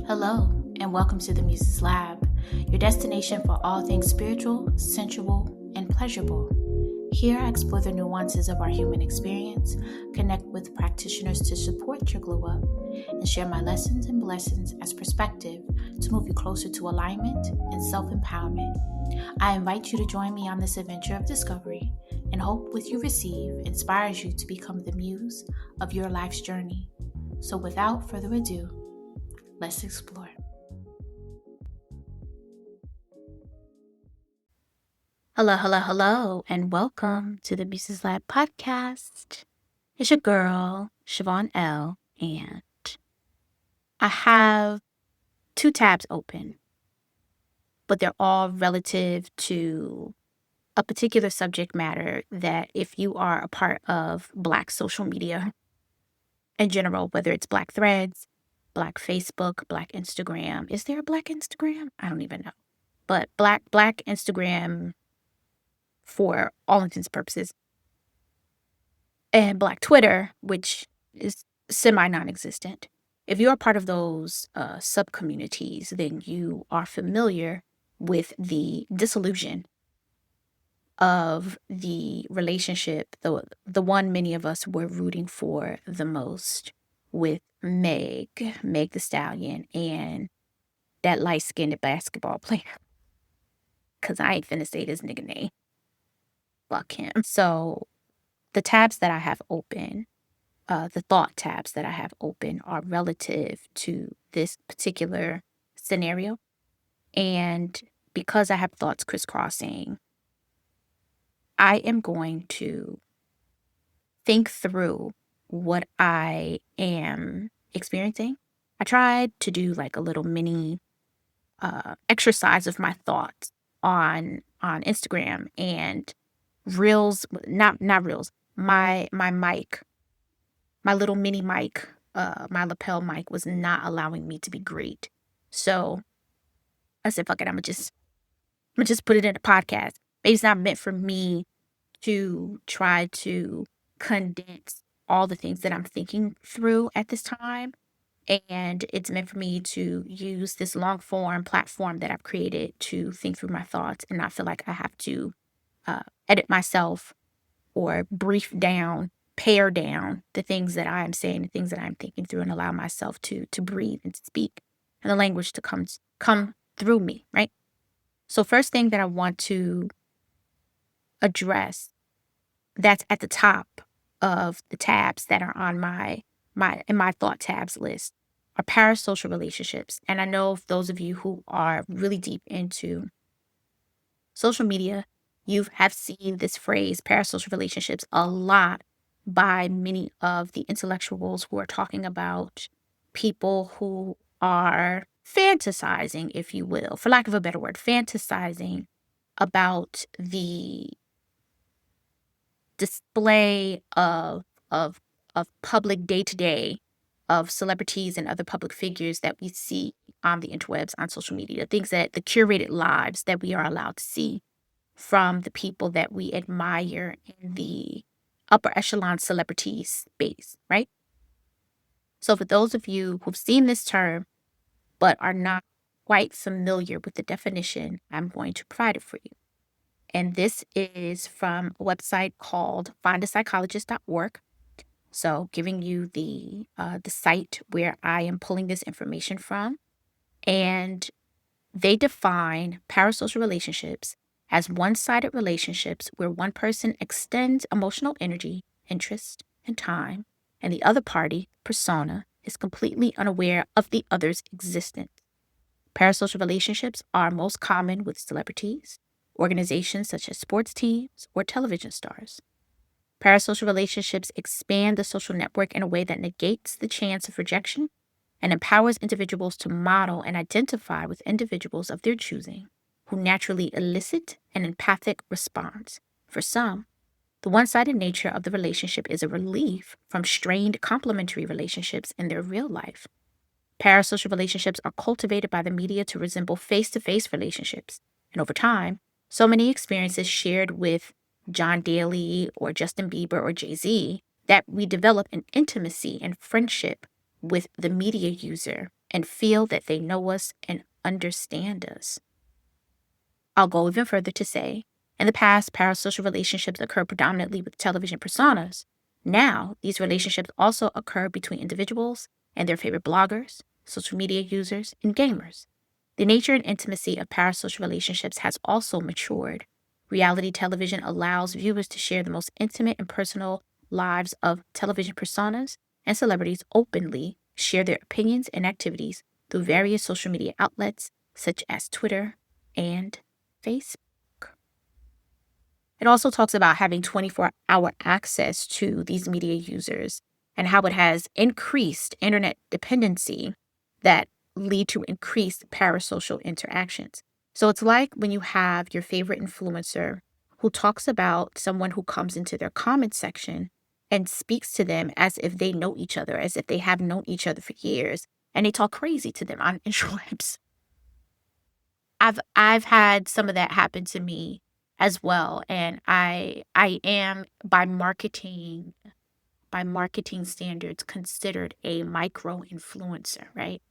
Hello, and welcome to the Muse Lab, your destination for all things spiritual, sensual, and pleasurable. Here I explore the nuances of our human experience, connect with practitioners to support your glow up, and share my lessons and blessings as perspective to move you closer to alignment and self-empowerment. I invite you to join me on this adventure of discovery, and hope what you receive inspires you to become the muse of your life's journey. So without further ado, let's explore. Hello, and welcome to the Muse Lab podcast. It's your girl, Siobhan L., and I have 2 tabs open, but they're all relative to a particular subject matter that if you are a part of Black social media in general, whether it's Black threads, Black Facebook, Black Instagram. Is there a Black Instagram? I don't even know. But Black Instagram for all intents and purposes. And Black Twitter, which is semi-non-existent. If you're a part of those sub-communities, then you are familiar with the disillusion of the relationship, the one many of us were rooting for the most, with Meg the Stallion, and that light-skinned basketball player. Because I ain't finna say this nigga name. Fuck him. So the tabs that I have open, the thought tabs that I have open are relative to this particular scenario. And because I have thoughts crisscrossing, I am going to think through what I am experiencing. I tried to do like a little mini exercise of my thoughts on Instagram, and reels, not reels, my mic, my little mini mic, my lapel mic was not allowing me to be great. So I said, fuck it, I'm gonna just put it in a podcast. Maybe it's not meant for me to try to condense all the things that I'm thinking through at this time. And it's meant for me to use this long form platform that I've created to think through my thoughts and not feel like I have to edit myself or brief down, pare down the things that I am saying, the things that I'm thinking through, and allow myself to breathe and to speak and the language to come through me, right? So first thing that I want to address that's at the top of the tabs that are on my thought tabs list are parasocial relationships. And I know those of you who are really deep into social media, you have seen this phrase, parasocial relationships, a lot by many of the intellectuals who are talking about people who are fantasizing, if you will, for lack of a better word, fantasizing about the display of public day-to-day of celebrities and other public figures that we see on the interwebs, on social media, things that the curated lives that we are allowed to see from the people that we admire in the upper echelon celebrity space, right? So for those of you who've seen this term but are not quite familiar with the definition, I'm going to provide it for you. And this is from a website called findapsychologist.org. So giving you the site where I am pulling this information from. And they define parasocial relationships as one-sided relationships where one person extends emotional energy, interest, and time, and the other party, persona, is completely unaware of the other's existence. Parasocial relationships are most common with celebrities, organizations such as sports teams, or television stars. Parasocial relationships expand the social network in a way that negates the chance of rejection and empowers individuals to model and identify with individuals of their choosing who naturally elicit an empathic response. For some, the one-sided nature of the relationship is a relief from strained complementary relationships in their real life. Parasocial relationships are cultivated by the media to resemble face-to-face relationships, and over time, so many experiences shared with John Daly or Justin Bieber or Jay-Z that we develop an intimacy and friendship with the media user and feel that they know us and understand us. I'll go even further to say, in the past, parasocial relationships occurred predominantly with television personas. Now, these relationships also occur between individuals and their favorite bloggers, social media users, and gamers. The nature and intimacy of parasocial relationships has also matured. Reality television allows viewers to share the most intimate and personal lives of television personas, and celebrities openly share their opinions and activities through various social media outlets such as Twitter and Facebook. It also talks about having 24-hour access to these media users and how it has increased internet dependency that lead to increased parasocial interactions. So it's like when you have your favorite influencer who talks about someone who comes into their comment section and speaks to them as if they know each other, as if they have known each other for years, and they talk crazy to them on interwebs. I've had some of that happen to me as well, and I am by marketing standards considered a micro influencer, right?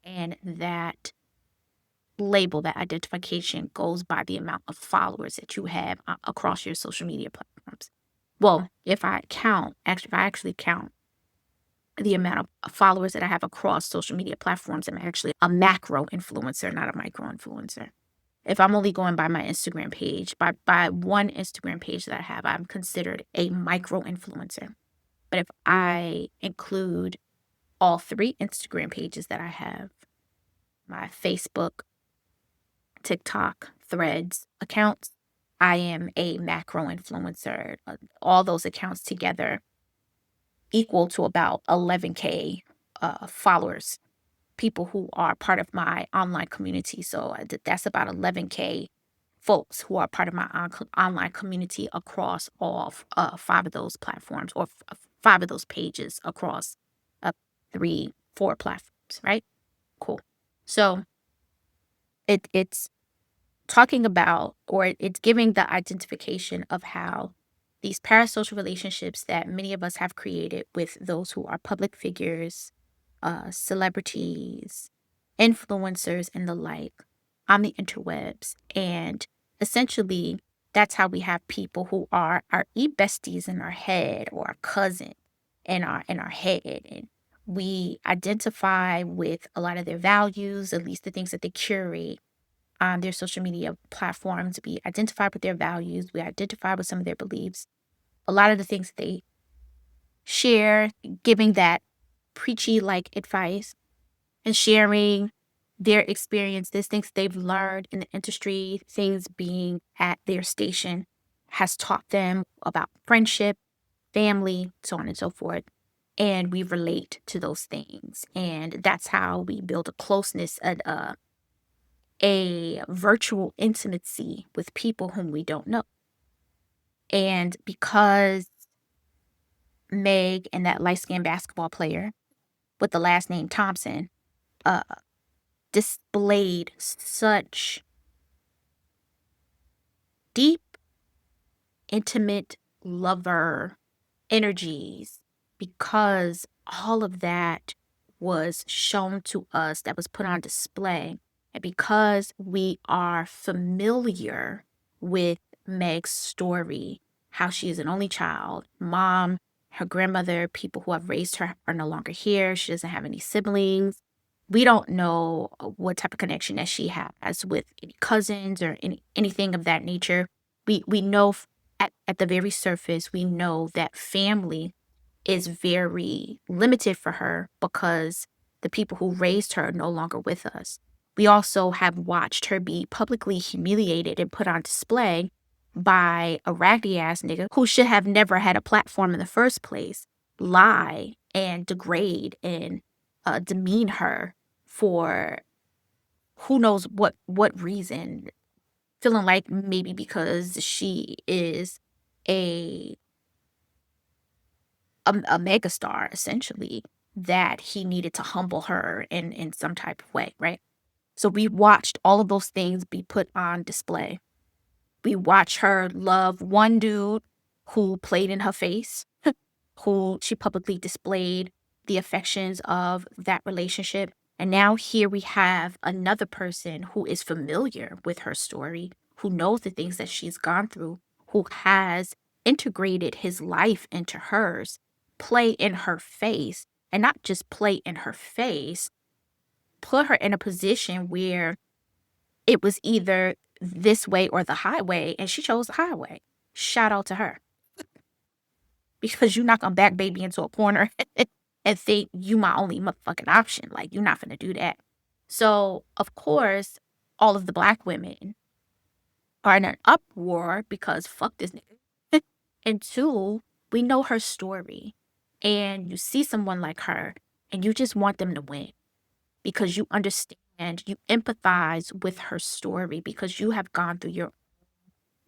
And that label, that identification goes by the amount of followers that you have across your social media platforms. Well, if I actually count the amount of followers that I have across social media platforms, I'm actually a macro influencer, not a micro influencer. If I'm only going by my Instagram page, by one Instagram page that I have, I'm considered a micro influencer. But if I include all 3 Instagram pages that I have, my Facebook, TikTok, Threads accounts, I am a macro influencer. All those accounts together equal to about 11K followers, people who are part of my online community. So that's about 11K folks who are part of my online community across all 5 of those platforms, or 5 of those pages across 3, 4 platforms, right? Cool. So it's talking about, or it's giving the identification of how these parasocial relationships that many of us have created with those who are public figures, celebrities, influencers, and the like on the interwebs. And essentially, that's how we have people who are our besties in our head, or our cousin in our head. And we identify with a lot of their values, at least the things that they curate on their social media platforms. We identify with their values. We identify with some of their beliefs. A lot of the things that they share, giving that preachy like advice and sharing their experiences, things they've learned in the industry, things being at their station has taught them about friendship, family, so on and so forth. And we relate to those things. And that's how we build a closeness and a virtual intimacy with people whom we don't know. And because Meg and that light-skinned basketball player with the last name Thompson uh, displayed such deep, intimate lover energies, because all of that was shown to us, that was put on display. And because we are familiar with Meg's story, how she is an only child, mom, her grandmother, people who have raised her are no longer here. She doesn't have any siblings. We don't know what type of connection that she has with any cousins or anything of that nature. We know at the very surface, we know that family is very limited for her because the people who raised her are no longer with us. We also have watched her be publicly humiliated and put on display by a raggedy ass nigga who should have never had a platform in the first place, lie and degrade and demean her for who knows what reason, feeling like maybe because she is a a megastar, essentially, that he needed to humble her in some type of way, right? So we watched all of those things be put on display. We watched her love one dude who played in her face, who she publicly displayed the affections of that relationship. And now here we have another person who is familiar with her story, who knows the things that she's gone through, who has integrated his life into hers, play in her face, and not just play in her face, put her in a position where it was either this way or the highway, and she chose the highway. Shout out to her. Because you're not gonna back baby into a corner and think you my only motherfucking option. Like, you're not gonna do that. So, of course, all of the black women are in an uproar because fuck this nigga. And two, we know her story. And you see someone like her and you just want them to win because you understand, you empathize with her story because you have gone through your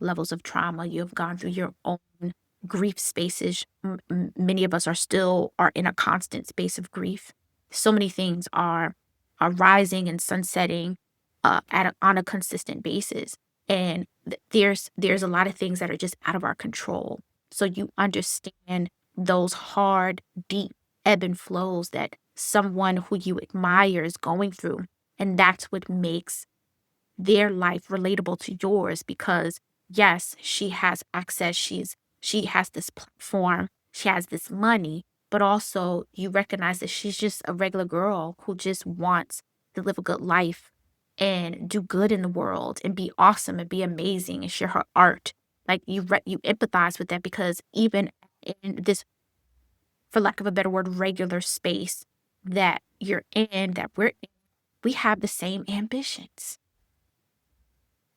levels of trauma. You have gone through your own grief spaces. Many of us are in a constant space of grief. So many things are rising and sunsetting on a consistent basis, and there's a lot of things that are just out of our control. So you understand those hard, deep ebb and flows that someone who you admire is going through, and that's what makes their life relatable to yours because yes, she has access, she has this platform, she has this money, but also you recognize that she's just a regular girl who just wants to live a good life and do good in the world and be awesome and be amazing and share her art. Like you empathize with that because even in this, for lack of a better word, regular space that you're in, that we're in, we have the same ambitions.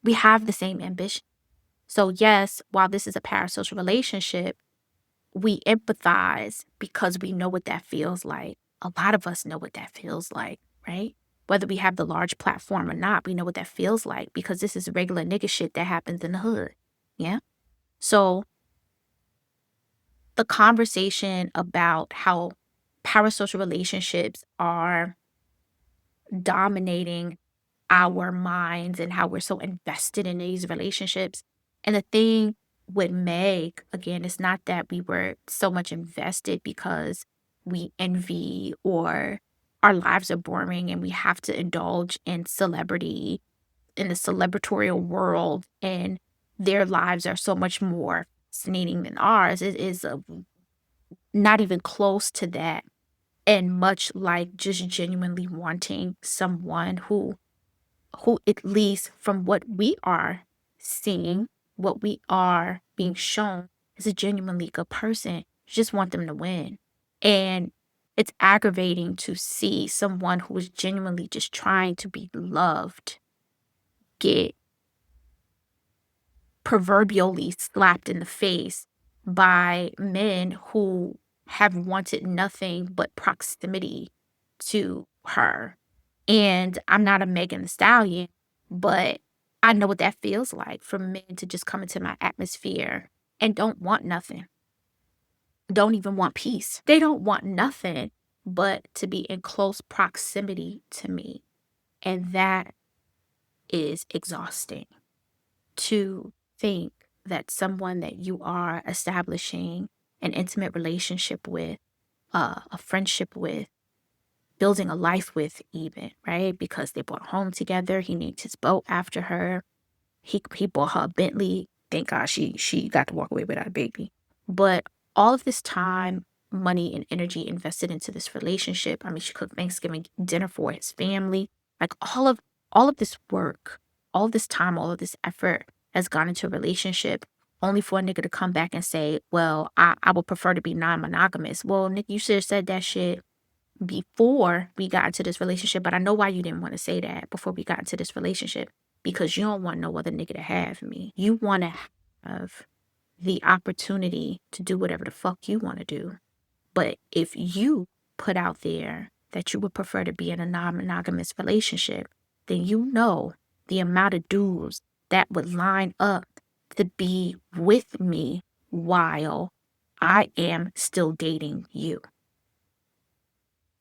We have the same ambition. So yes, while this is a parasocial relationship, we empathize because we know what that feels like. A lot of us know what that feels like, right? Whether we have the large platform or not, we know what that feels like because this is regular nigga shit that happens in the hood. Yeah. So the conversation about how parasocial relationships are dominating our minds and how we're so invested in these relationships. And the thing with Meg, again, it's not that we were so much invested because we envy or our lives are boring and we have to indulge in celebrity in the celebratorial world and their lives are so much more fascinating than ours. It is not even close to that. And much like just genuinely wanting someone who at least from what we are seeing, what we are being shown, is a genuinely good person. You just want them to win. And it's aggravating to see someone who is genuinely just trying to be loved get proverbially slapped in the face by men who have wanted nothing but proximity to her. And I'm not a Megan Thee Stallion, but I know what that feels like for men to just come into my atmosphere and don't want nothing. Don't even want peace. They don't want nothing but to be in close proximity to me. And that is exhausting to think that someone that you are establishing an intimate relationship with, a friendship with, building a life with even, right? Because they bought a home together. He named his boat after her. He bought her a Bentley. Thank God she got to walk away without a baby. But all of this time, money and energy invested into this relationship. I mean, she cooked Thanksgiving dinner for his family. Like all of this work, all of this time, all of this effort has gone into a relationship only for a nigga to come back and say, well, I would prefer to be non-monogamous. Well, Nick, you should have said that shit before we got into this relationship, but I know why you didn't want to say that before we got into this relationship because you don't want no other nigga to have me. You want to have the opportunity to do whatever the fuck you want to do. But if you put out there that you would prefer to be in a non-monogamous relationship, then you know the amount of dudes that would line up to be with me while I am still dating you.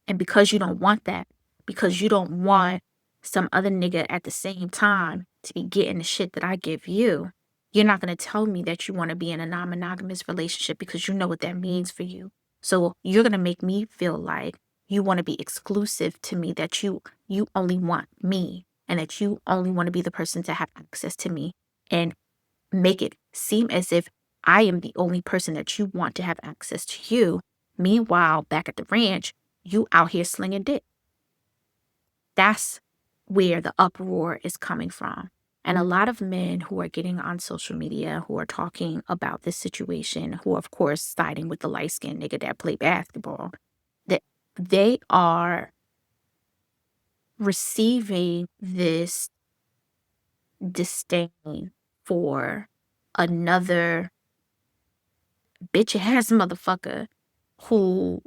And because you don't want that, because you don't want some other nigga at the same time to be getting the shit that I give you, you're not going to tell me that you want to be in a non-monogamous relationship because you know what that means for you. So you're going to make me feel like You want to be exclusive to me, that you only want me, and that you only want to be the person to have access to me, and make it seem as if I am the only person that you want to have access to you. Meanwhile, back at the ranch, you out here slinging dick. That's where the uproar is coming from. And a lot of men who are getting on social media, who are talking about this situation, who are, of course, siding with the light-skinned nigga that play basketball, that they are receiving this disdain for another bitch-ass motherfucker who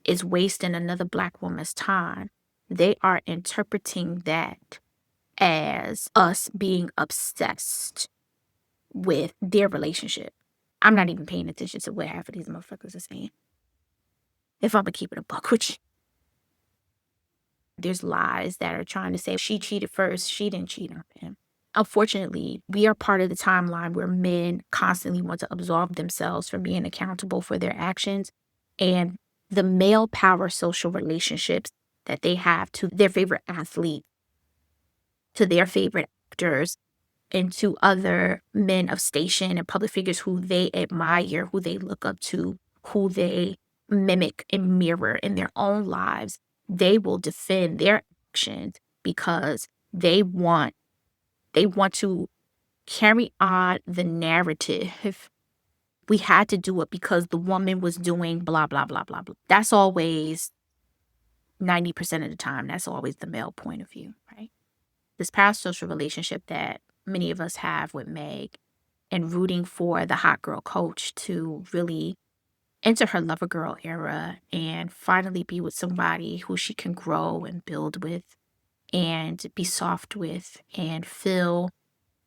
is wasting another Black woman's time. They are interpreting that as us being obsessed with their relationship. I'm not even paying attention to what half of these motherfuckers are saying. If I'm gonna keep it a buck with you. There's lies that are trying to say she cheated first, she didn't cheat on him. Unfortunately, we are part of the timeline where men constantly want to absolve themselves from being accountable for their actions, and the male power social relationships that they have to their favorite athlete, to their favorite actors, and to other men of station and public figures who they admire, who they look up to, who they mimic and mirror in their own lives. They will defend their actions because they want to carry on the narrative. We had to do it because the woman was doing blah, blah, blah, blah, blah. That's always 90% of the time. That's always the male point of view, right? This parasocial relationship that many of us have with Meg, and rooting for the hot girl coach to really enter her lover girl era and finally be with somebody who she can grow and build with and be soft with and feel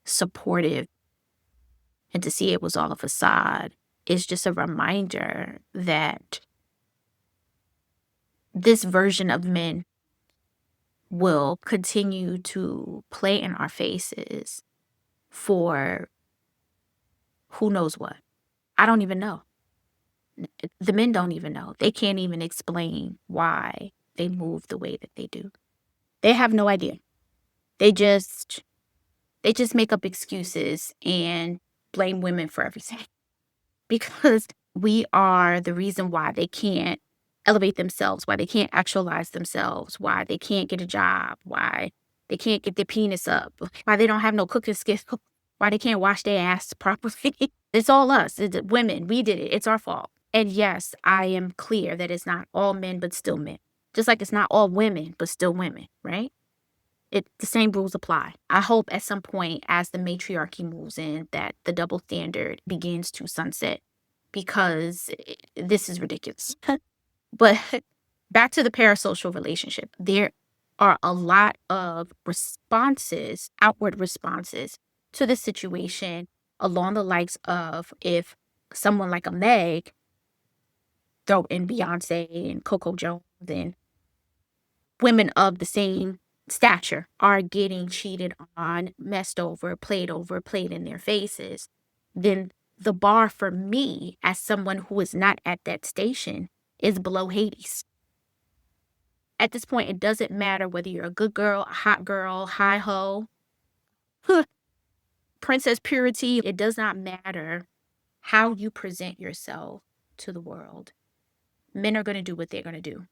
supportive, and to see it was all a facade is just a reminder that this version of men will continue to play in our faces for who knows what. I don't even know. The men don't even know. They can't even explain why they move the way that they do. They have no idea. They just make up excuses and blame women for everything. Because we are the reason why they can't elevate themselves, why they can't actualize themselves, why they can't get a job, why they can't get their penis up, why they don't have no cooking skills, why they can't wash their ass properly. It's all us. It's women. We did it. It's our fault. And yes, I am clear that it's not all men, but still men. Just like it's not all women, but still women, right? The same rules apply. I hope at some point, as the matriarchy moves in, that the double standard begins to sunset, because this is ridiculous. But back to the parasocial relationship, there are a lot of responses, outward responses to the situation, along the likes of, if someone like a Meg, throw in Beyonce and Coco Jones and women of the same stature, are getting cheated on, messed over, played in their faces, then the bar for me, as someone who is not at that station, is below Hades. At this point, it doesn't matter whether you're a good girl, a hot girl, high ho, princess purity. It does not matter how you present yourself to the world. Men are going to do what they're going to do.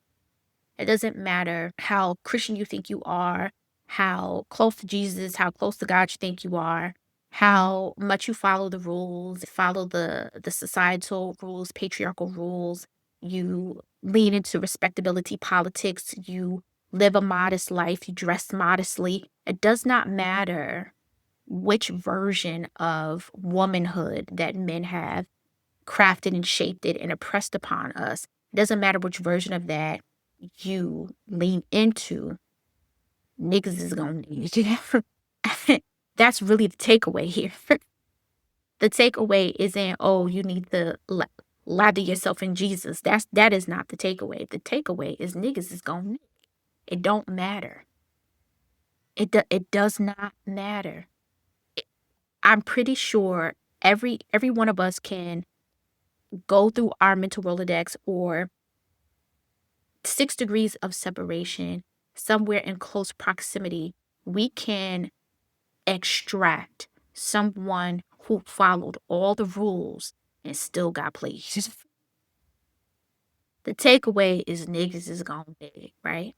It doesn't matter how Christian you think you are, how close to Jesus, how close to God you think you are, how much you follow the rules, follow the societal rules, patriarchal rules. You lean into respectability politics. You live a modest life. You dress modestly. It does not matter which version of womanhood that men have crafted and shaped it and impressed upon us. It doesn't matter which version of that you lean into. Niggas is gonna need you. That's really the takeaway here. The takeaway isn't, oh, you need to lather yourself in Jesus. That is not the takeaway. The takeaway is niggas is gonna. It don't matter. It does not matter. I'm pretty sure every one of us can go through our mental Rolodex or 6 degrees of separation, somewhere in close proximity, we can extract someone who followed all the rules and still got played. The takeaway is niggas is gone big, right?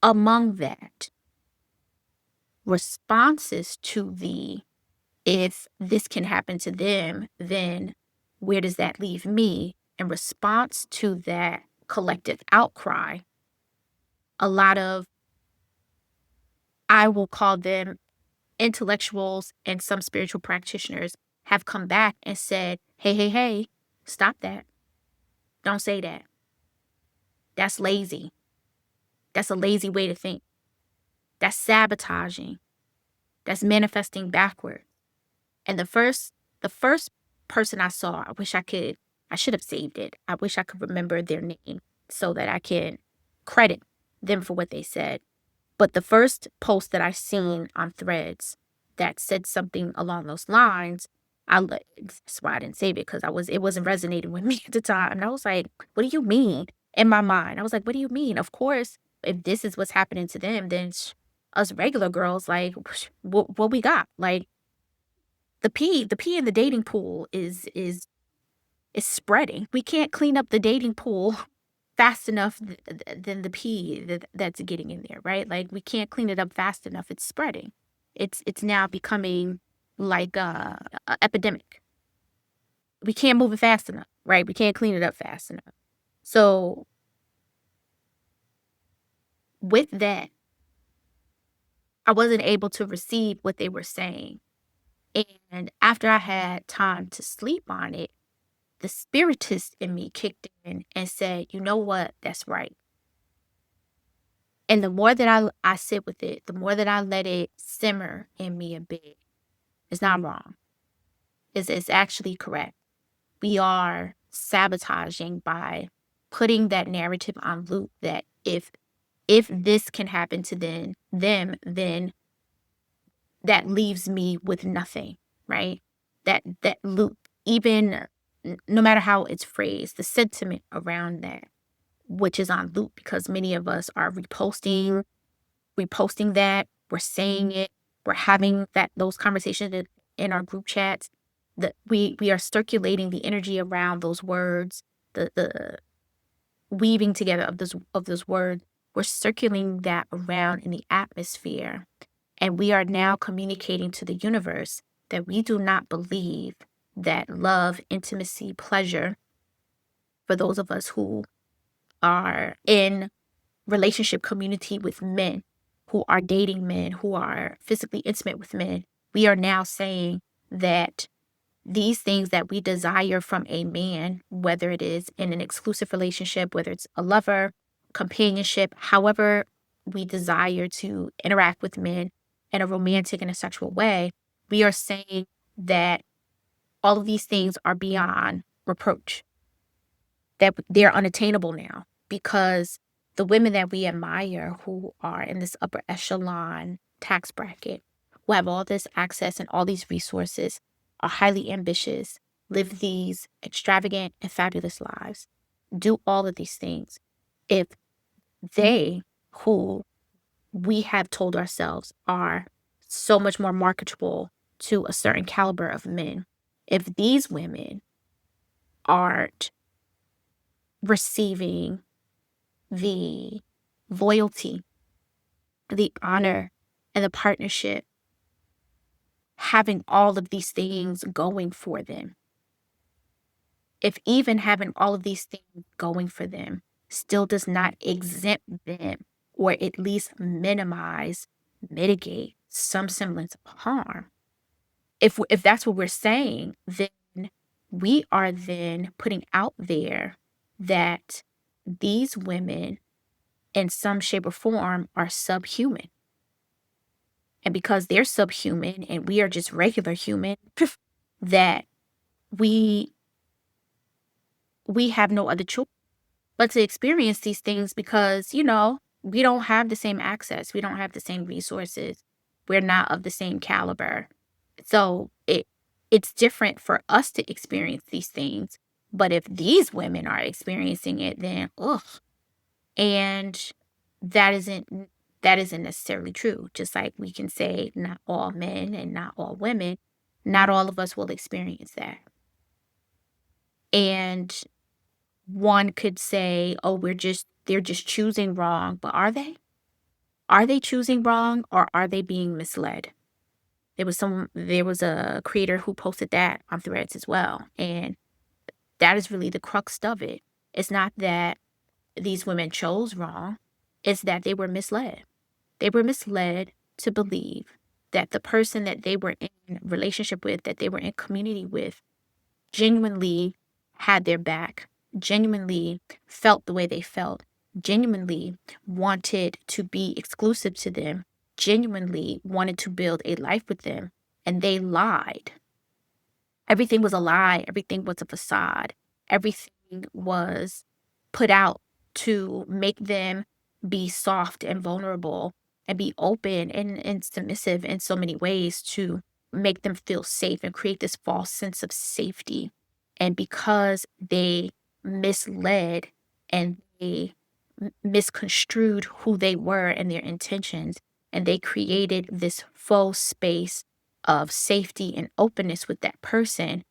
Among that, responses to the if this can happen to them, then where does that leave me? In response to that collective outcry, a lot of, I will call them intellectuals and some spiritual practitioners, have come back and said, hey, stop that. Don't say that. That's lazy. That's a lazy way to think. That's sabotaging. That's manifesting backward. And the first person I saw, I should have saved it. I wish I could remember their name so that I can credit them for what they said. But the first post that I seen on Threads that said something along those lines, that's why I didn't save it, because it wasn't resonating with me at the time. And I was like, what do you mean? In my mind, I was like, what do you mean? Of course, if this is what's happening to them, then us regular girls, like, what we got? Like, the pee in the dating pool is spreading. We can't clean up the dating pool fast enough than the pee that's getting in there, right? Like, we can't clean it up fast enough. It's spreading. It's now becoming like a epidemic. We can't move it fast enough, right? We can't clean it up fast enough. So with that, I wasn't able to receive what they were saying. And after I had time to sleep on it, the spiritist in me kicked in and said, you know what? That's right. And the more that I sit with it, the more that I let it simmer in me a bit, it's not wrong. It's actually correct. We are sabotaging by putting that narrative on loop that if this can happen to them, then that leaves me with nothing, right? That loop, even no matter how it's phrased, the sentiment around that, which is on loop because many of us are reposting that, we're saying it, we're having those conversations in our group chats, that we are circulating the energy around those words, the weaving together of those words. We're circulating that around in the atmosphere. And we are now communicating to the universe that we do not believe that love, intimacy, pleasure, for those of us who are in relationship community with men, who are dating men, who are physically intimate with men, we are now saying that these things that we desire from a man, whether it is in an exclusive relationship, whether it's a lover, companionship, however we desire to interact with men in a romantic and a sexual way, we are saying that all of these things are beyond reproach, that they're unattainable now because the women that we admire who are in this upper echelon tax bracket, who have all this access and all these resources, are highly ambitious, live these extravagant and fabulous lives, do all of these things. If they, who we have told ourselves are so much more marketable to a certain caliber of men, if these women aren't receiving the loyalty, the honor, and the partnership, having all of these things going for them, if even having all of these things going for them still does not exempt them or at least minimize, mitigate some semblance of harm, if that's what we're saying, then we are then putting out there that these women in some shape or form are subhuman. And because they're subhuman and we are just regular human, that we have no other choice but to experience these things because, we don't have the same access. We don't have the same resources. We're not of the same caliber. So it's different for us to experience these things. But if these women are experiencing it, then ugh. And that isn't necessarily true. Just like we can say not all men and not all women, not all of us will experience that. And one could say, oh, they're just choosing wrong. But are they? Are they choosing wrong or are they being misled? There was a creator who posted that on Threads as well. And that is really the crux of it. It's not that these women chose wrong, it's that they were misled. They were misled to believe that the person that they were in relationship with, that they were in community with, genuinely had their back, genuinely felt the way they felt, genuinely wanted to be exclusive to them, genuinely wanted to build a life with them, and they lied. Everything was a lie. Everything was a facade. Everything was put out to make them be soft and vulnerable and be open and submissive in so many ways to make them feel safe and create this false sense of safety. And because they misled and they misconstrued who they were and their intentions, and they created this faux space of safety and openness with that person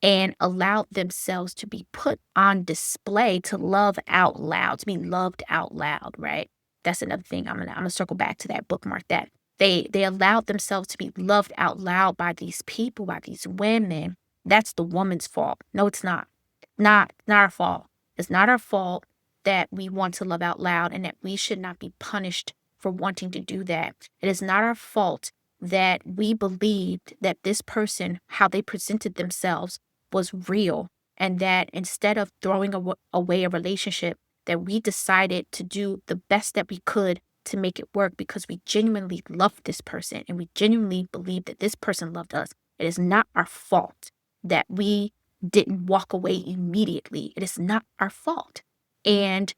and allowed themselves to be put on display to love out loud, to be loved out loud, right? That's another thing. I'm gonna circle back to that, bookmark that. They allowed themselves to be loved out loud by these people, by these women. That's the woman's fault. No, it's not. Not our fault. It's not our fault that we want to love out loud and that we should not be punished for wanting to do that. It is not our fault that we believed that this person, how they presented themselves, was real, and that instead of throwing away a relationship, that we decided to do the best that we could to make it work because we genuinely loved this person and we genuinely believed that this person loved us. It is not our fault that we didn't walk away immediately. It is not our fault. And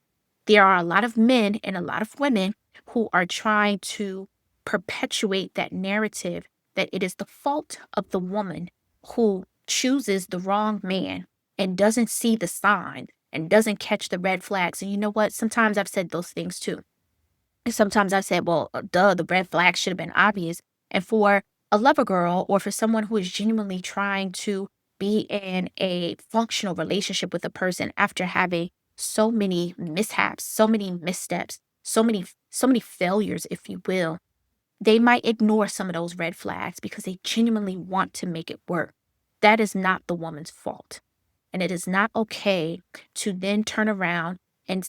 there are a lot of men and a lot of women who are trying to perpetuate that narrative that it is the fault of the woman who chooses the wrong man and doesn't see the sign and doesn't catch the red flags. And you know what? Sometimes I've said those things too. Sometimes I've said, well, duh, the red flags should have been obvious. And for a lover girl or for someone who is genuinely trying to be in a functional relationship with a person after having so many mishaps, so many missteps, so many failures, if you will, they might ignore some of those red flags because they genuinely want to make it work. That is not the woman's fault. And it is not okay to then turn around and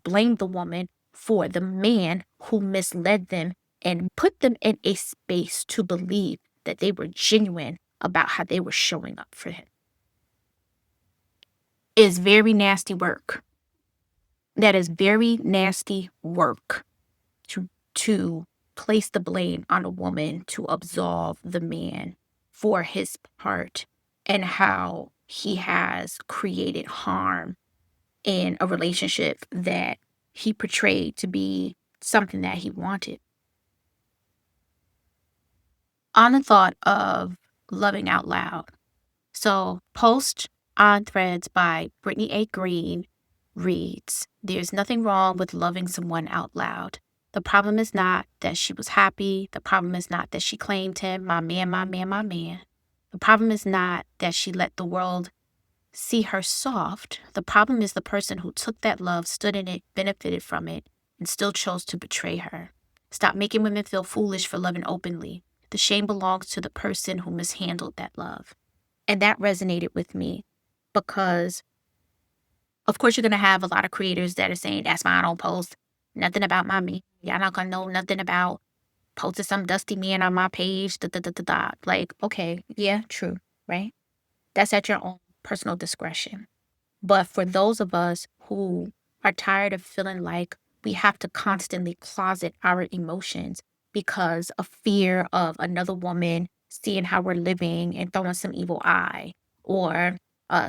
blame the woman for the man who misled them and put them in a space to believe that they were genuine about how they were showing up for him. It is very nasty work. That is very nasty work to place the blame on a woman to absolve the man for his part and how he has created harm in a relationship that he portrayed to be something that he wanted. On the thought of loving out loud. So, post on Threads by Brittany A. Green reads, "There's nothing wrong with loving someone out loud. The problem is not that she was happy. The problem is not that she claimed him, my man, my man, my man. The problem is not that she let the world see her soft. The problem is the person who took that love, stood in it, benefited from it, and still chose to betray her. Stop making women feel foolish for loving openly. The shame belongs to the person who mishandled that love." And that resonated with me because, of course, you're going to have a lot of creators that are saying, that's why I don't post nothing about my me. Y'all not going to know nothing about posting some dusty man on my page. Da, da, da, da, da. Like, okay, yeah, true, right? That's at your own personal discretion. But for those of us who are tired of feeling like we have to constantly closet our emotions because of fear of another woman seeing how we're living and throwing some evil eye, or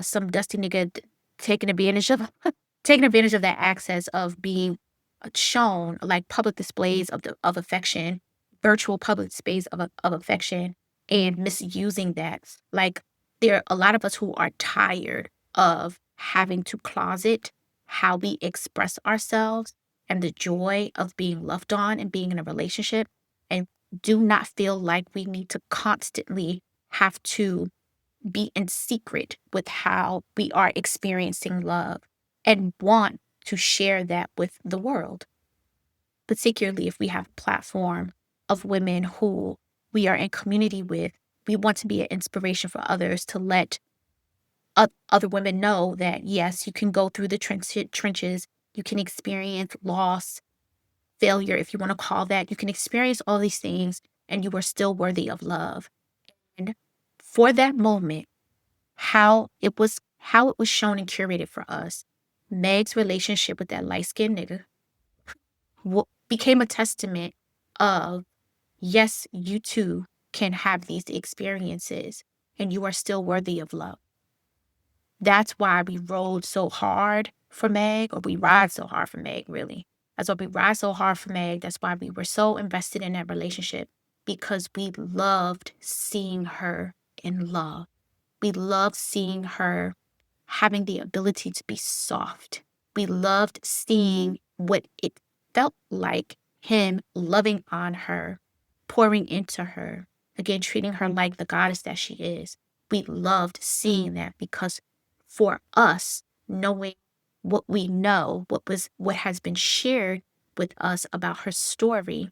some dusty nigga taking advantage of that access of being shown like public displays of affection, virtual public displays of affection, and misusing that. Like, there are a lot of us who are tired of having to closet how we express ourselves and the joy of being loved on and being in a relationship, and do not feel like we need to constantly have to be in secret with how we are experiencing love and want to share that with the world, particularly if we have a platform of women who we are in community with. We want to be an inspiration for others to let other women know that, yes, you can go through the trenches, you can experience loss, failure, if you want to call that. You can experience all these things and you are still worthy of love. And for that moment, how it was shown and curated for us, Meg's relationship with that light-skinned nigga became a testament of, yes, you too can have these experiences and you are still worthy of love. That's why we rode so hard for Meg, or we ride so hard for Meg, really. That's why we ride so hard for Meg. That's why we were so invested in that relationship, because we loved seeing her in love. We loved seeing her having the ability to be soft. We loved seeing what it felt like, him loving on her, pouring into her, again, treating her like the goddess that she is. We loved seeing that, because for us, knowing what we know, what has been shared with us about her story,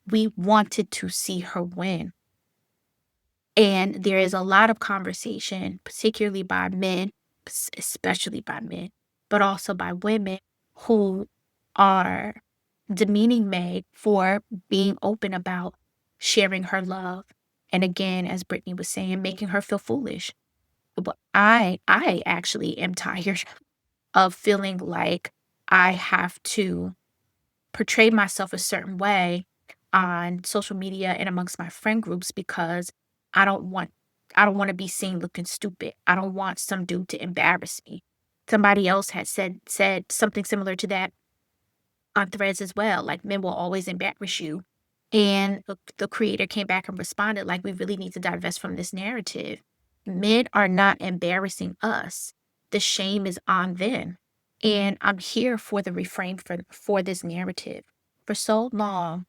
we wanted to see her win. And there is a lot of conversation, particularly by men, especially by men, but also by women, who are demeaning Meg for being open about sharing her love. And again, as Brittany was saying, making her feel foolish. But I actually am tired of feeling like I have to portray myself a certain way on social media and amongst my friend groups, because I don't want I don't want to be seen looking stupid. I don't want some dude to embarrass me. Somebody else had said something similar to that on Threads as well. Like, men will always embarrass you. And the creator came back and responded, like, we really need to divest from this narrative. Men are not embarrassing us. The shame is on them. And I'm here for the reframe for this narrative. For so long,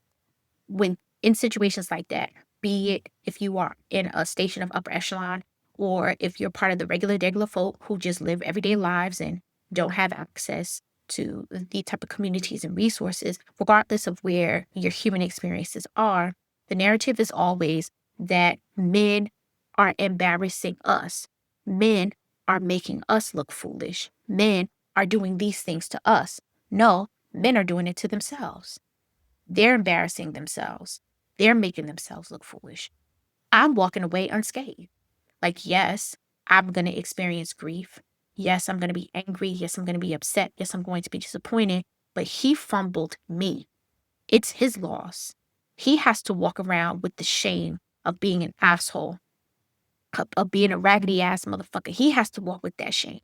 when in situations like that, be it if you are in a station of upper echelon, or if you're part of the regular folk who just live everyday lives and don't have access to the type of communities and resources, regardless of where your human experiences are, the narrative is always that men are embarrassing us. Men are making us look foolish. Men are doing these things to us. No, men are doing it to themselves. They're embarrassing themselves. They're making themselves look foolish. I'm walking away unscathed. Like, yes, I'm going to experience grief. Yes, I'm going to be angry. Yes, I'm going to be upset. Yes, I'm going to be disappointed. But he fumbled me. It's his loss. He has to walk around with the shame of being an asshole, of being a raggedy ass motherfucker. He has to walk with that shame.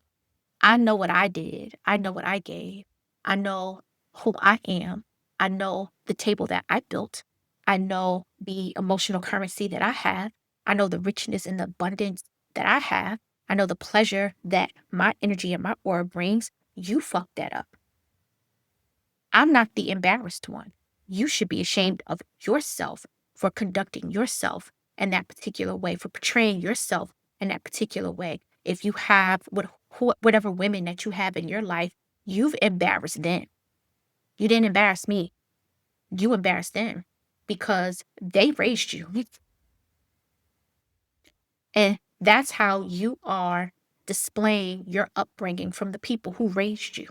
I know what I did. I know what I gave. I know who I am. I know the table that I built. I know the emotional currency that I have. I know the richness and the abundance that I have. I know the pleasure that my energy and my aura brings. You fucked that up. I'm not the embarrassed one. You should be ashamed of yourself for conducting yourself in that particular way, for portraying yourself in that particular way. If you have whatever women that you have in your life, you've embarrassed them. You didn't embarrass me. You embarrassed them, because they raised you. And that's how you are displaying your upbringing from the people who raised you.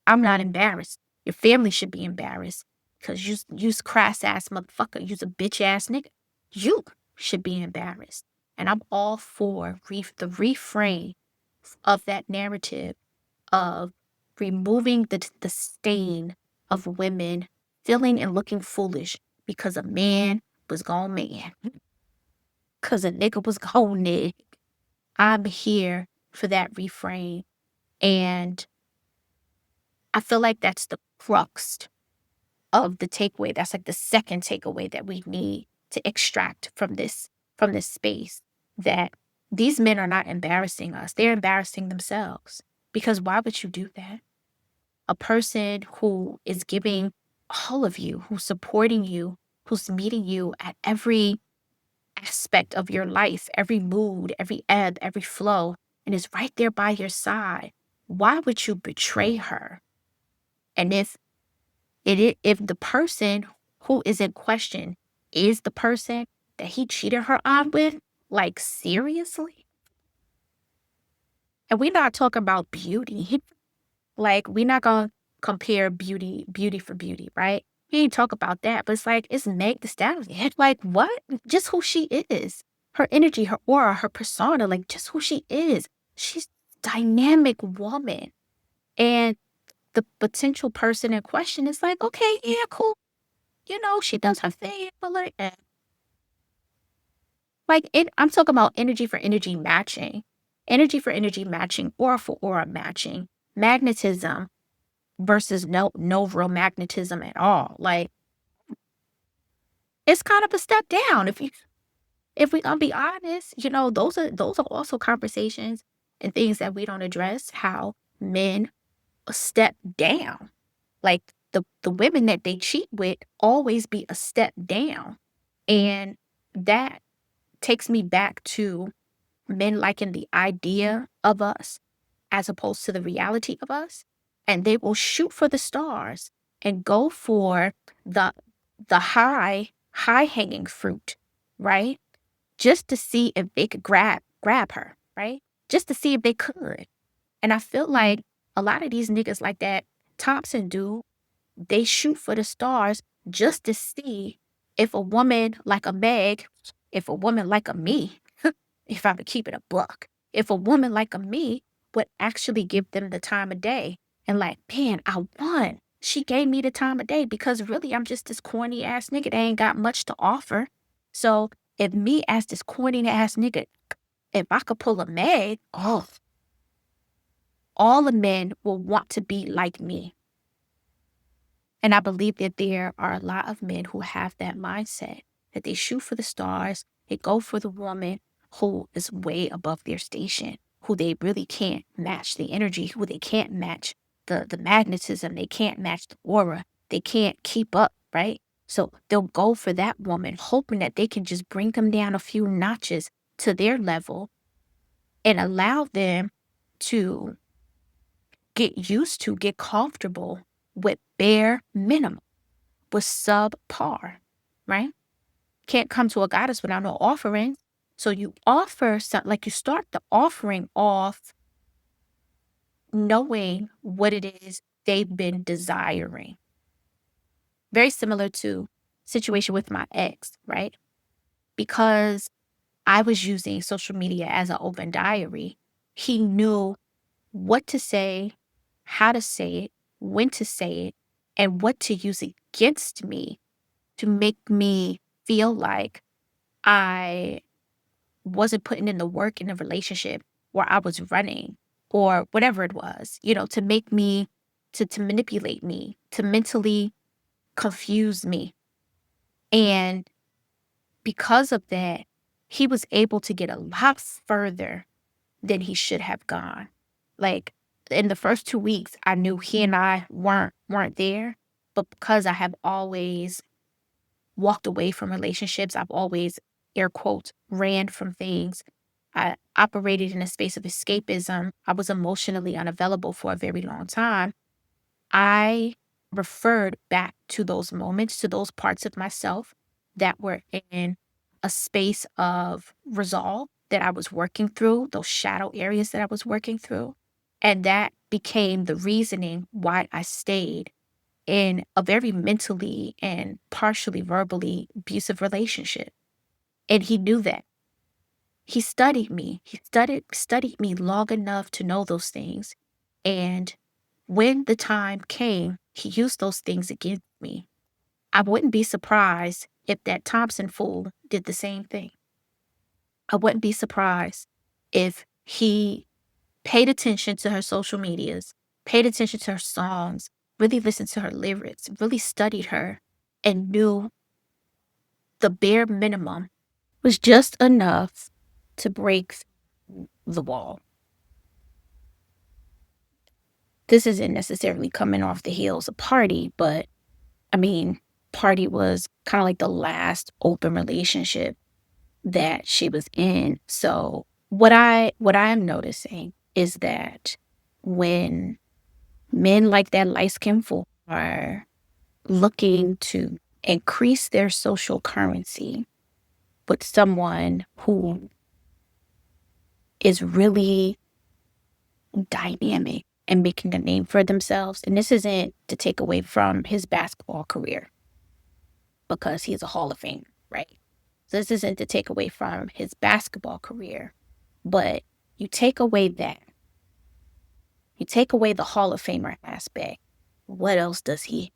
I'm not embarrassed. Your family should be embarrassed, because you's crass ass motherfucker. You's a bitch ass nigga. You should be embarrassed. And I'm all for the reframe of that narrative of removing the stain of women feeling and looking foolish because a man was gone man. Because a nigga was gone nigga. I'm here for that reframe. And I feel like that's the crux of the takeaway. That's like the second takeaway that we need to extract from this space. That These men are not embarrassing us. They're embarrassing themselves. Because why would you do that? A person who is giving all of you, who's supporting you, who's meeting you at every aspect of your life, every mood, every ebb, every flow, and is right there by your side. Why would you betray her? And if the person who is in question is the person that he cheated her on with, like seriously? And we're not talking about beauty. Like, we're not gonna compare beauty for beauty, right? We ain't talk about that, but it's like, it's Meg the Stallion. Like, what? Just who she is. Her energy, her aura, her persona, like just who she is. She's a dynamic woman. And the potential person in question is like, okay, yeah, cool. She does her thing, but I'm talking about energy for energy for energy matching, aura for aura matching, magnetism versus no real magnetism at all. Like, it's kind of a step down. If we gonna be honest, those are also conversations and things that we don't address. How men step down, like the women that they cheat with always be a step down, and that takes me back to men liking the idea of us as opposed to the reality of us. And they will shoot for the stars and go for the high hanging fruit, right? Just to see if they could grab her, right? Just to see if they could. And I feel like a lot of these niggas like that Thompson dude, they shoot for the stars just to see if a woman like a Meg, if a woman like a me, if I would keep it a buck, if a woman like a me would actually give them the time of day and like, man, I won. She gave me the time of day because really I'm just this corny ass nigga that ain't got much to offer. So if me as this corny ass nigga, if I could pull a Meg, oh, all the men will want to be like me. And I believe that there are a lot of men who have that mindset, that they shoot for the stars, they go for the woman who is way above their station, who they really can't match the energy, who they can't match the magnetism, they can't match the aura, they can't keep up, right? So they'll go for that woman, hoping that they can just bring them down a few notches to their level and allow them to get comfortable with bare minimum, with subpar, right? Can't come to a goddess without no offerings. So you offer something, like you start the offering off knowing what it is they've been desiring. Very similar to situation with my ex, right? Because I was using social media as an open diary, he knew what to say, how to say it, when to say it, and what to use against me to make me feel like I wasn't putting in the work in the relationship, or I was running, or whatever it was, to make me, to manipulate me, to mentally confuse me. And because of that, he was able to get a lot further than he should have gone. Like, in the first 2 weeks, I knew he and I weren't there, but because I have always walked away from relationships, I've always, air quotes, ran from things. I operated in a space of escapism. I was emotionally unavailable for a very long time. I referred back to those moments, to those parts of myself that were in a space of resolve that I was working through, those shadow areas that I was working through. And that became the reasoning why I stayed in a very mentally and partially verbally abusive relationship. And he knew that. He studied me. He studied me long enough to know those things. And when the time came, he used those things against me. I wouldn't be surprised if that Thompson fool did the same thing. I wouldn't be surprised if he paid attention to her social medias, paid attention to her songs, really listened to her lyrics, really studied her, and knew the bare minimum was just enough to break. the wall. This isn't necessarily coming off the heels of Party, but I mean, Party was kind of like the last open relationship that she was in. So what I am noticing is that when men like that light skinned fool are looking to increase their social currency with someone who is really dynamic and making a name for themselves. And this isn't to take away from his basketball career because he's a Hall of Famer, right? So this isn't to take away from his basketball career, but you take away that. You take away the Hall of Famer aspect. What else does he?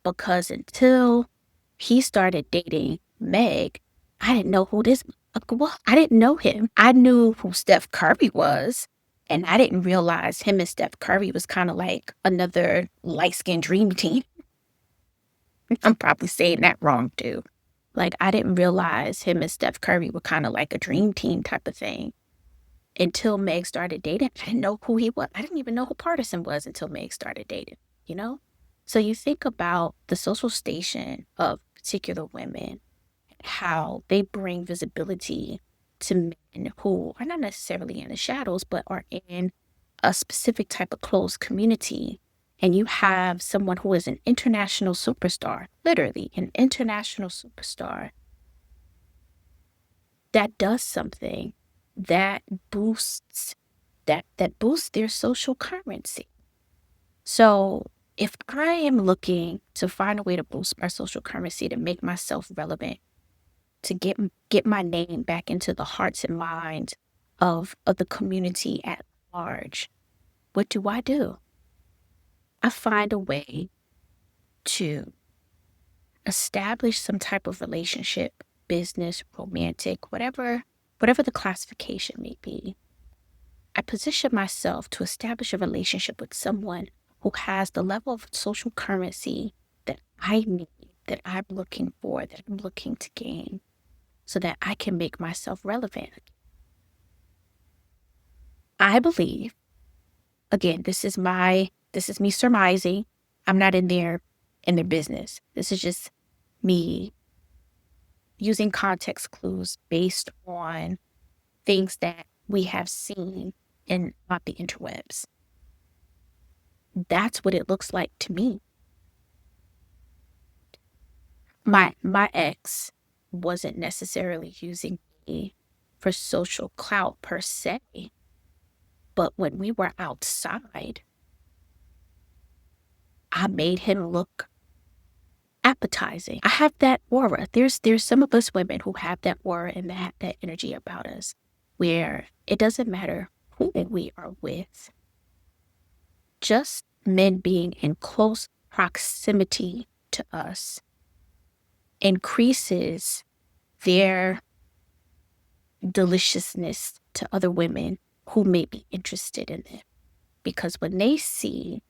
Because until he started dating Meg, I didn't know who this. Well, I didn't know him. I knew who Steph Curry was, and I didn't realize him and Steph Curry was kind of like another light skinned dream team. I'm probably saying that wrong too. Like, I didn't realize him and Steph Curry were kind of like a dream team type of thing until Meg started dating. I didn't know who he was. I didn't even know who Partisan was until Meg started dating, you know? So you think about the social station of particular women, how they bring visibility to men who are not necessarily in the shadows, but are in a specific type of closed community. And you have someone who is an international superstar, literally an international superstar, that does something that boosts that boosts their social currency. So if I am looking to find a way to boost my social currency, to make myself relevant, to get my name back into the hearts and minds of the community at large, what do? I find a way to establish some type of relationship, business, romantic, whatever the classification may be. I position myself to establish a relationship with someone who has the level of social currency that I need, that I'm looking for, that I'm looking to gain, so that I can make myself relevant. I believe, again, this is me surmising. I'm not in their business. This is just me using context clues based on things that we have seen in the interwebs. That's what it looks like to me. My ex wasn't necessarily using me for social clout per se, but when we were outside, I made him look appetizing. I have that aura. There's some of us women who have that aura and that energy about us, where it doesn't matter who we are with. Just men being in close proximity to us increases their deliciousness to other women who may be interested in them. Because when they see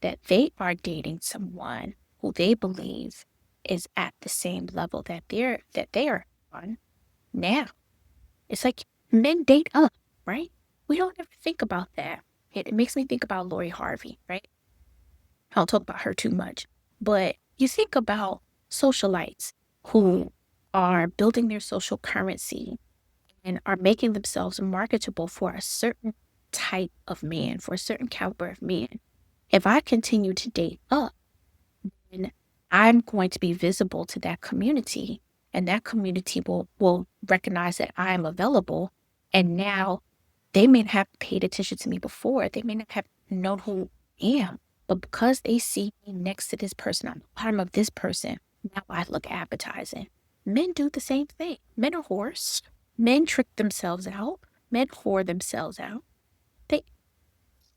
that they are dating someone who they believe is at the same level that they are on, now it's like men date up, right? We don't ever think about that. It makes me think about Lori Harvey, right? I don't talk about her too much, but you think about socialites who are building their social currency and are making themselves marketable for a certain type of man, for a certain caliber of man. If I continue to date up, then I'm going to be visible to that community, and that community will recognize that I am available. And now they may not have paid attention to me before. They may not have known who I am. But because they see me next to this person, on the bottom of this person, now I look appetizing. Men do the same thing. Men are whores. Men trick themselves out. Men whore themselves out.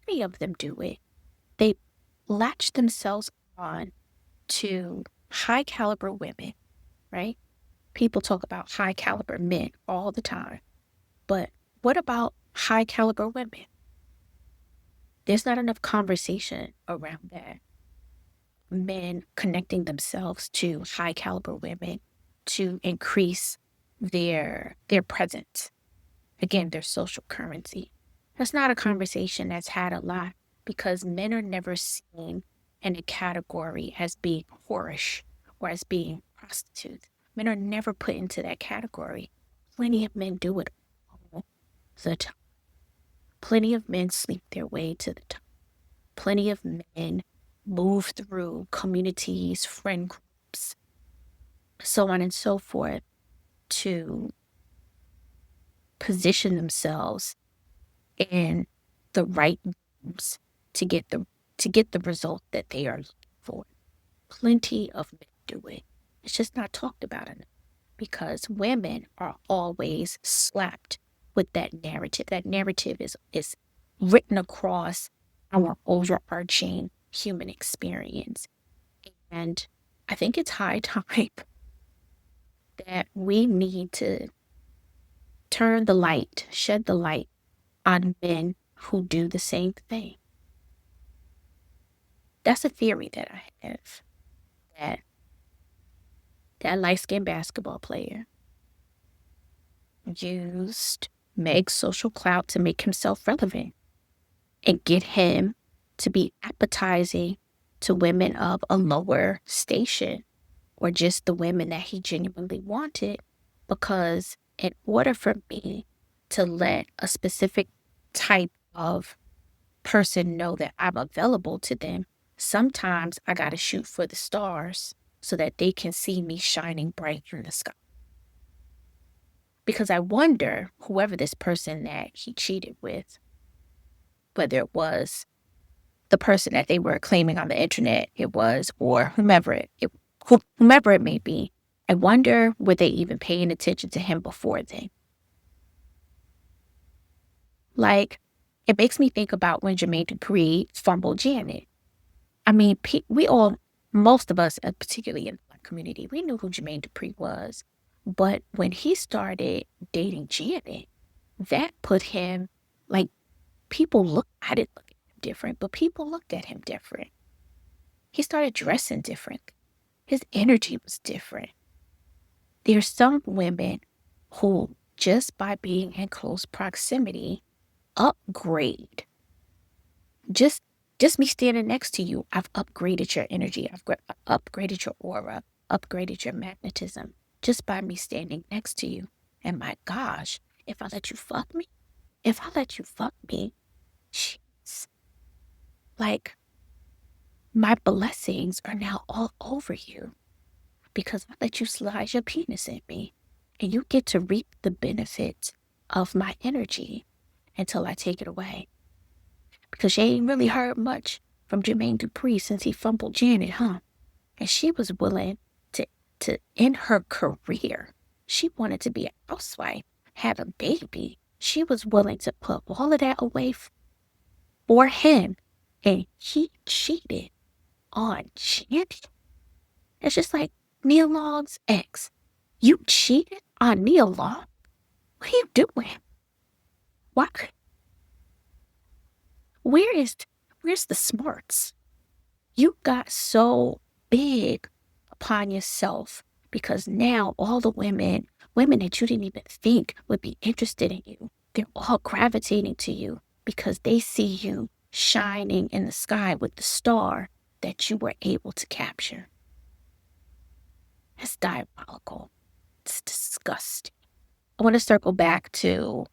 Many of them do it. They latch themselves on to high caliber women, right? People talk about high caliber men all the time. But what about high caliber women? There's not enough conversation around that. Men connecting themselves to high caliber women to increase their presence. Again, their social currency. That's not a conversation that's had a lot because men are never seen in a category as being whorish or as being prostitutes. Men are never put into that category. Plenty of men do it all the time. Plenty of men sleep their way to the top. Plenty of men move through communities, friend groups, so on and so forth, to position themselves in the right rooms to get the result that they are looking for. Plenty of men do it. It's just not talked about enough because women are always slapped with that narrative. That narrative is written across our overarching human experience. And I think it's high time that we need to turn the light, shed the light on men who do the same thing. That's a theory that I have, that that light-skinned basketball player used Meg's social clout to make himself relevant and get him to be appetizing to women of a lower station or just the women that he genuinely wanted. Because in order for me to let a specific type of person know that I'm available to them, sometimes I got to shoot for the stars so that they can see me shining bright in the sky. Because I wonder, whoever this person that he cheated with, whether it was the person that they were claiming on the internet it was, or whomever it may be, I wonder, were they even paying attention to him before then? Like, it makes me think about when Jermaine Dupri fumbled Janet. I mean, most of us, particularly in the Black community, we knew who Jermaine Dupri was. But when he started dating Janet, that put him, like, I didn't look at him different, but people looked at him different. He started dressing different. His energy was different. There's some women who, just by being in close proximity, upgrade. Just me standing next to you, I've upgraded your energy. I've upgraded your aura, upgraded your magnetism just by me standing next to you. And my gosh, if I let you fuck me, jeez, like, my blessings are now all over you because I let you slide your penis in me and you get to reap the benefits of my energy until I take it away. Because you ain't really heard much from Jermaine Dupri since he fumbled Janet, huh? And she was willing to end her career. She wanted to be a housewife, have a baby. She was willing to put all of that away for him. And he cheated on Janet. It's just like Neil Long's ex. You cheated on Neil Long? What are you doing? What? Where's the smarts? You got so big upon yourself because now all the women that you didn't even think would be interested in you, they're all gravitating to you because they see you shining in the sky with the star that you were able to capture. It's diabolical. It's disgusting. I want to circle back to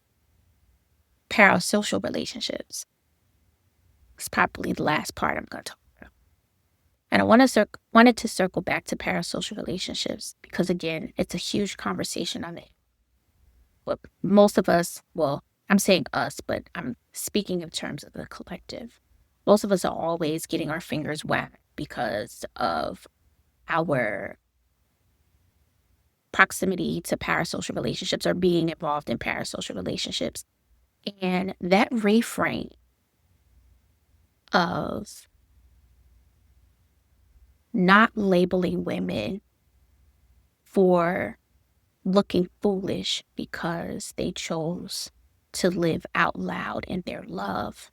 parasocial relationships. It's probably the last part I'm going to talk about. And I wanted to circle back to parasocial relationships because, again, it's a huge conversation on it. But most of us, well, I'm saying us, but I'm speaking in terms of the collective. Most of us are always getting our fingers wet because of our proximity to parasocial relationships or being involved in parasocial relationships. And that reframe of not labeling women for looking foolish because they chose to live out loud in their love.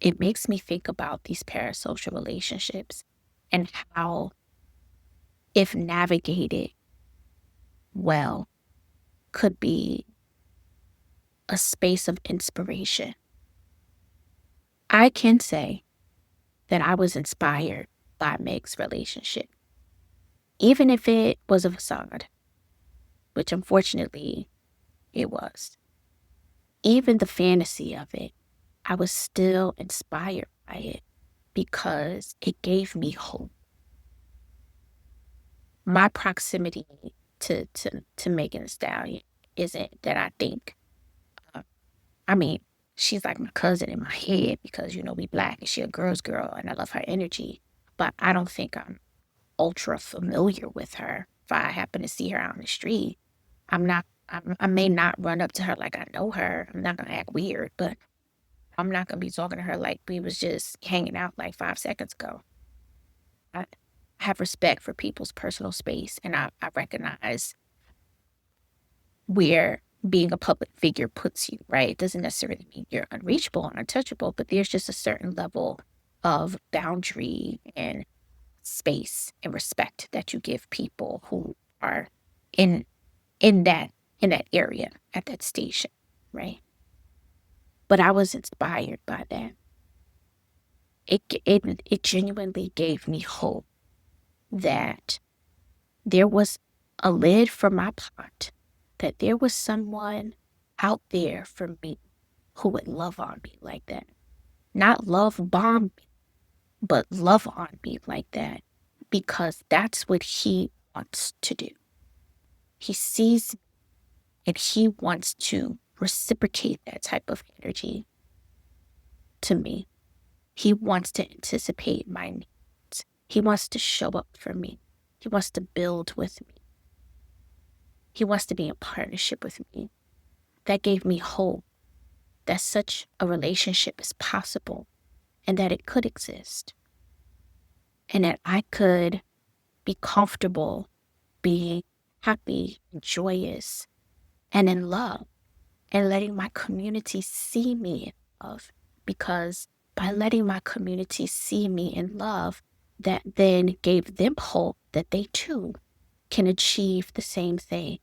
It makes me think about these parasocial relationships and how, if navigated well, could be a space of inspiration. I can say that I was inspired by Meg's relationship, even if it was a facade, which unfortunately it was. Even the fantasy of it, I was still inspired by it because it gave me hope. My proximity to Megan Thee Stallion isn't that I think. Uh, I mean, she's like my cousin in my head because we Black and she a girl's girl and I love her energy. But I don't think I'm ultra familiar with her. If I happen to see her out in the street, I'm not. I may not run up to her like I know her. I'm not gonna act weird, but I'm not gonna be talking to her like we was just hanging out like 5 seconds ago. I have respect for people's personal space, and I recognize where being a public figure puts you, right? It doesn't necessarily mean you're unreachable and untouchable, but there's just a certain level of boundary and space and respect that you give people who are in in that in that area at that station, right? But I was inspired by that. It genuinely gave me hope that there was a lid for my pot, that there was someone out there for me who would love on me like that. Not love bomb me, but love on me like that because that's what he wants to do. He sees and he wants to reciprocate that type of energy to me. He wants to anticipate my needs. He wants to show up for me. He wants to build with me. He wants to be in partnership with me. That gave me hope that such a relationship is possible and that it could exist and that I could be comfortable being happy and joyous and in love and letting my community see me in love. Because by letting my community see me in love, that then gave them hope that they too can achieve the same thing.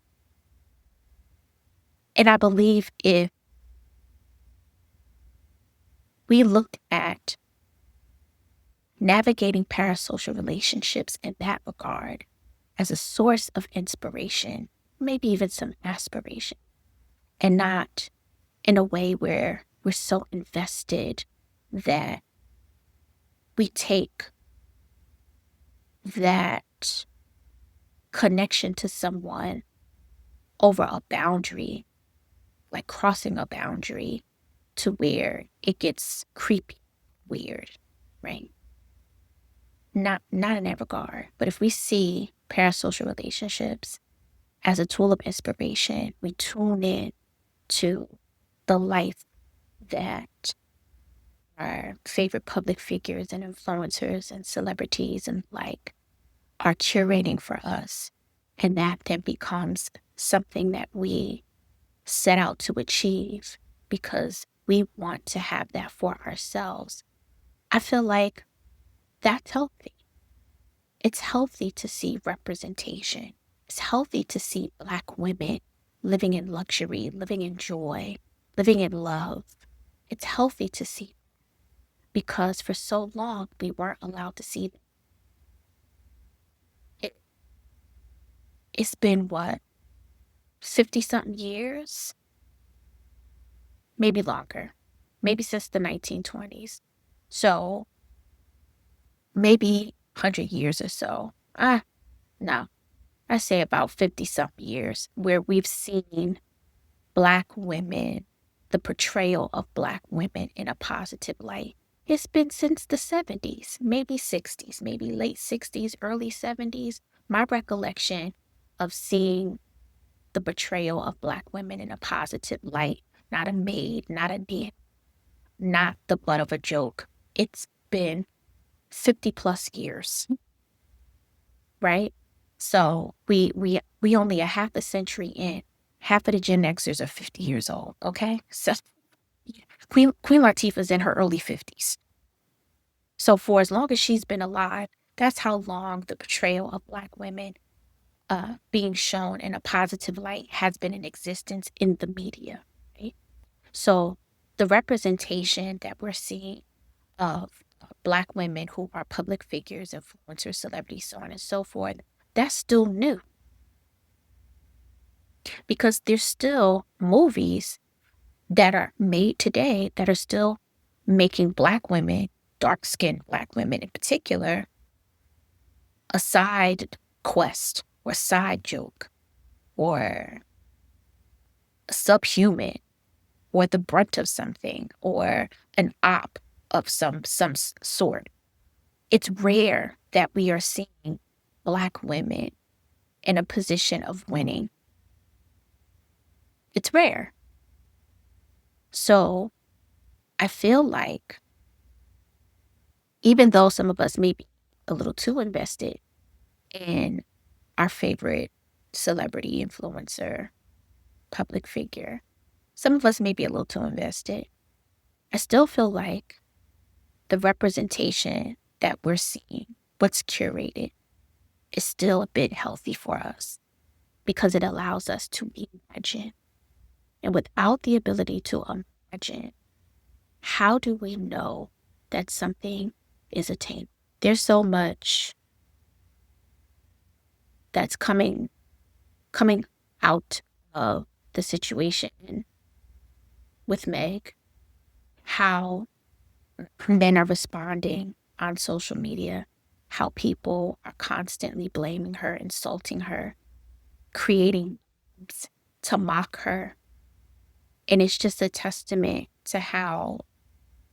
And I believe if we looked at navigating parasocial relationships in that regard as a source of inspiration, maybe even some aspiration, and not in a way where we're so invested that we take that connection to someone over a boundary, like crossing a boundary to where it gets creepy, weird, right? Not in that regard. But if we see parasocial relationships as a tool of inspiration, we tune in to the life that our favorite public figures and influencers and celebrities and like are curating for us. And that then becomes something that we set out to achieve because we want to have that for ourselves. I feel like that's healthy. It's healthy to see representation. It's healthy to see Black women living in luxury, living in joy, living in love. It's healthy to see because for so long we weren't allowed to see them. It, it's been what, 50 something years? Maybe longer. Maybe since the 1920s. So maybe 100 years or so. No. I say about 50 something years where we've seen Black women, the portrayal of Black women in a positive light. It's been since the 70s, maybe 60s, maybe late 60s, early 70s. My recollection of seeing the portrayal of Black women in a positive light, not a maid, not a nanny, not the butt of a joke. It's been 50 plus years, right? So we only a half a century in. Half of the Gen Xers are 50 years old, okay? So Queen Latifah's in her early 50s. So for as long as she's been alive, that's how long the portrayal of Black women being shown in a positive light has been in existence in the media, right? So the representation that we're seeing of Black women who are public figures, influencers, celebrities, so on and so forth, that's still new because there's still movies that are made today that are still making Black women, dark-skinned Black women in particular, a side quest or side joke or subhuman or the brunt of something or an op of some sort. It's rare that we are seeing Black women in a position of winning. It's rare. So I feel like even though some of us may be a little too invested in our favorite celebrity, influencer, public figure, some of us may be a little too invested. I still feel like the representation that we're seeing, what's curated, is still a bit healthy for us because it allows us to imagine. And without the ability to imagine, how do we know that something is attainable? There's so much that's coming out of the situation with Meg, how men are responding on social media, how people are constantly blaming her, insulting her, creating memes to mock her. And it's just a testament to how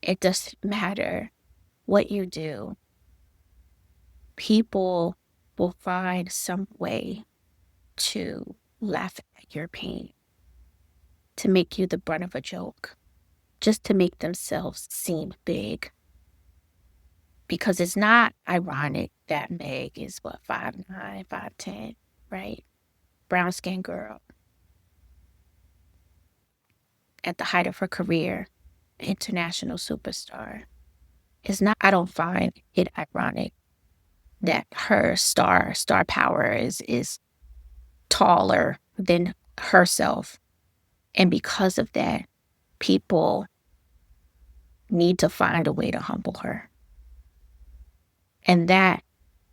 it doesn't matter what you do. People will find some way to laugh at your pain, to make you the brunt of a joke, just to make themselves seem big. Because it's not ironic that Meg is, 5'9", 5'10", right? Brown skinned girl. At the height of her career, international superstar. I don't find it ironic that her star power is taller than herself. And because of that, people need to find a way to humble her. And that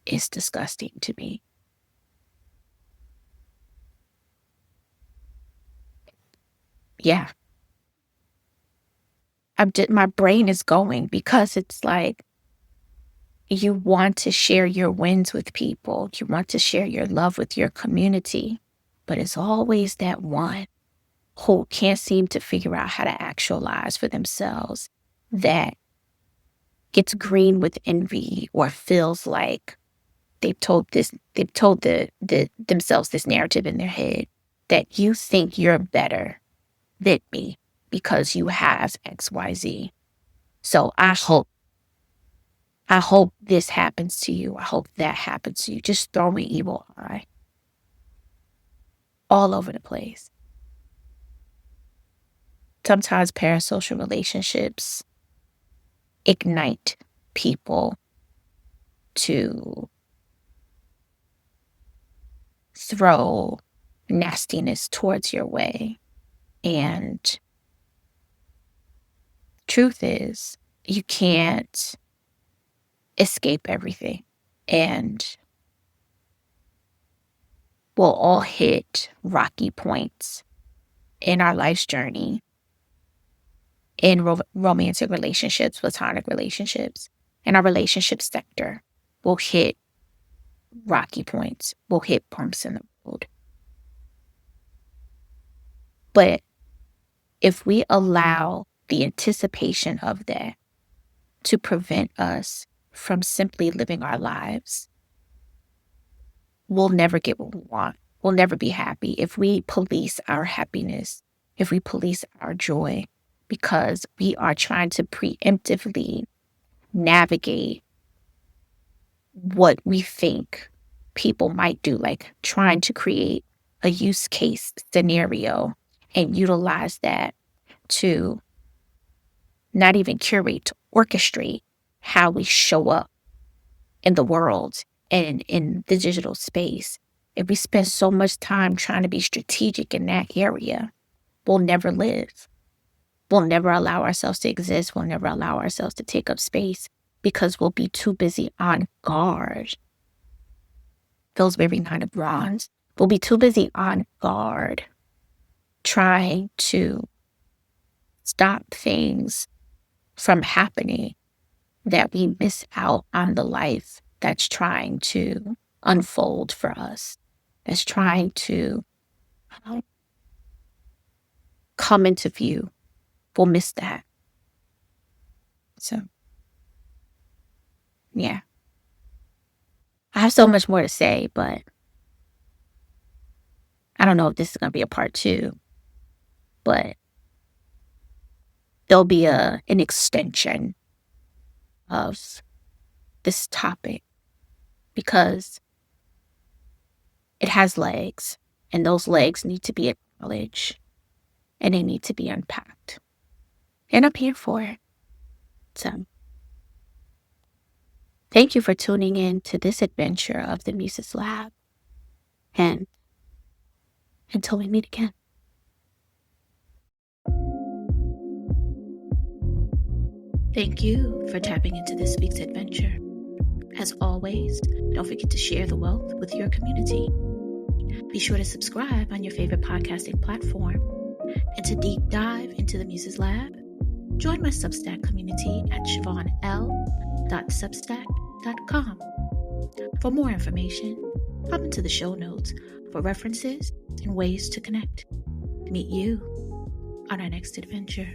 is disgusting to me. Yeah. My brain is going because it's like you want to share your wins with people. You want to share your love with your community. But it's always that one who can't seem to figure out how to actualize for themselves that gets green with envy or feels like they've told themselves this narrative in their head that you think you're better than me because you have XYZ. So I hope this happens to you. I hope that happens to you. Just throwing evil eye all over the place. Sometimes parasocial relationships ignite people to throw nastiness towards your way. And truth is, you can't escape everything. And we'll all hit rocky points in our life's journey, in romantic relationships, platonic relationships, in our relationship sector. We'll hit rocky points. We'll hit bumps in the road. But if we allow the anticipation of that to prevent us from simply living our lives, we'll never get what we want. We'll never be happy if we police our happiness, if we police our joy, because we are trying to preemptively navigate what we think people might do, like trying to create a use case scenario and utilize that to not even curate, to orchestrate how we show up in the world and in the digital space. If we spend so much time trying to be strategic in that area, we'll never live. We'll never allow ourselves to exist. We'll never allow ourselves to take up space because we'll be too busy on guard. Those very 9 of Wands. We'll be too busy on guard trying to stop things from happening that we miss out on the life that's trying to unfold for us, that's trying to come into view. We'll miss that. So, yeah. I have so much more to say, but I don't know if this is going to be a part 2, but there'll be an extension of this topic because it has legs, and those legs need to be acknowledged, and they need to be unpacked. And I'm here for it. So, thank you for tuning in to this adventure of the Muses Lab. And until we meet again. Thank you for tapping into this week's adventure. As always, don't forget to share the wealth with your community. Be sure to subscribe on your favorite podcasting platform. And to deep dive into the Muses Lab, join my Substack community at siobhanl.substack.com. For more information, hop into the show notes for references and ways to connect. Meet you on our next adventure.